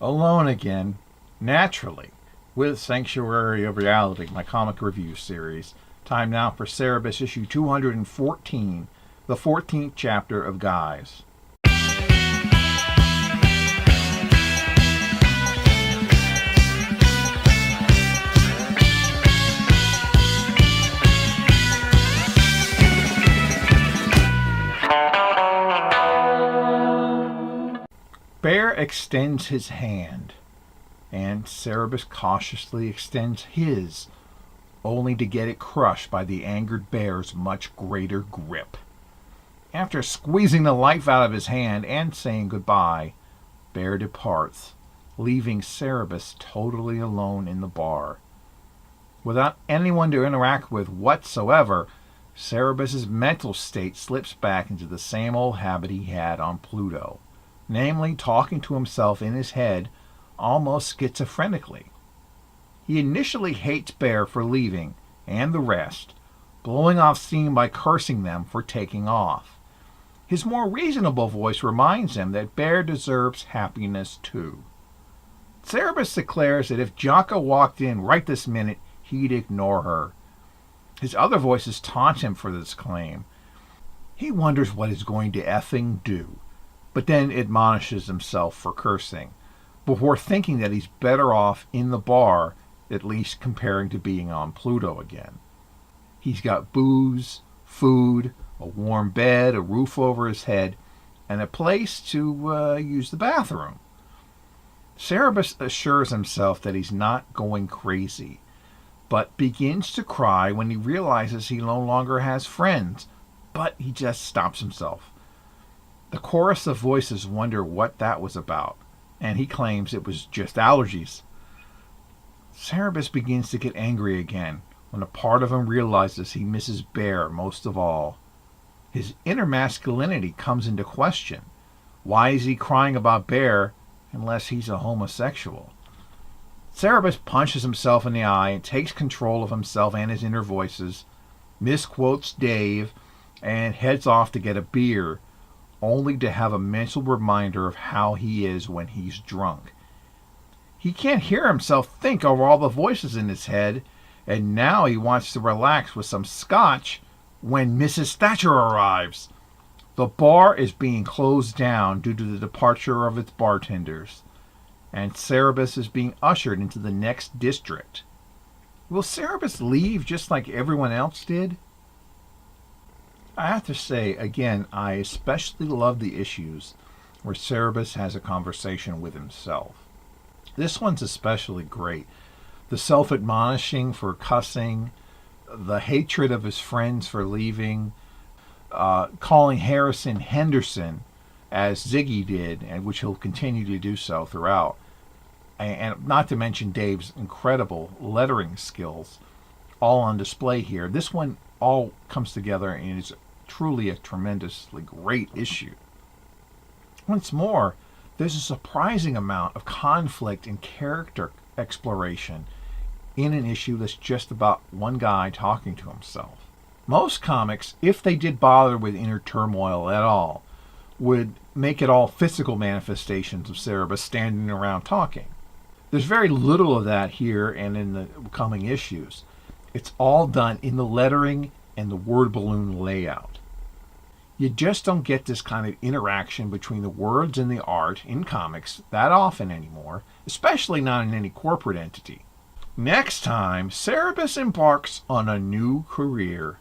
Alone again, naturally, with Sanctuary of Reality, my comic review series. Time now for Cerebus issue 214, the 14th chapter of Guys. Bear extends his hand, and Cerebus cautiously extends his, only to get it crushed by the angered bear's much greater grip. After squeezing the life out of his hand and saying goodbye, Bear departs, leaving Cerebus totally alone in the bar. Without anyone to interact with whatsoever, Cerebus's mental state slips back into the same old habit he had on Pluto. Namely, talking to himself in his head almost schizophrenically. He initially hates Bear for leaving, and the rest, blowing off steam by cursing them for taking off. His more reasonable voice reminds him that Bear deserves happiness too. Cerebus declares that if Jocko walked in right this minute, he'd ignore her. His other voices taunt him for this claim. He wonders what he's going to effing do, but then admonishes himself for cursing, before thinking that he's better off in the bar, at least comparing to being on Pluto again. He's got booze, food, a warm bed, a roof over his head, and a place to use the bathroom. Cerebus assures himself that he's not going crazy, but begins to cry when he realizes he no longer has friends, but he just stops himself. The chorus of voices wonder what that was about, and he claims it was just allergies. Cerebus begins to get angry again when a part of him realizes he misses Bear most of all. His inner masculinity comes into question. Why is he crying about Bear unless he's a homosexual? Cerebus punches himself in the eye and takes control of himself and his inner voices, misquotes Dave, and heads off to get a beer, only to have a mental reminder of how he is when he's drunk. He can't hear himself think over all the voices in his head, and now he wants to relax with some scotch when Mrs. Thatcher arrives. The bar is being closed down due to the departure of its bartenders, and Cerebus is being ushered into the next district. Will Cerebus leave just like everyone else did? I have to say, again, I especially love the issues where Cerebus has a conversation with himself. This one's especially great. The self-admonishing for cussing, the hatred of his friends for leaving, calling Harrison Henderson, as Ziggy did, and which he'll continue to do so throughout. And not to mention Dave's incredible lettering skills, all on display here. This one all comes together and is truly a tremendously great issue. Once more, there's a surprising amount of conflict and character exploration in an issue that's just about one guy talking to himself. Most comics, if they did bother with inner turmoil at all, would make it all physical manifestations of Cerebus standing around talking. There's very little of that here and in the coming issues. It's all done in the lettering and the word balloon layout. You just don't get this kind of interaction between the words and the art in comics that often anymore, especially not in any corporate entity. Next time, Cerebus embarks on a new career.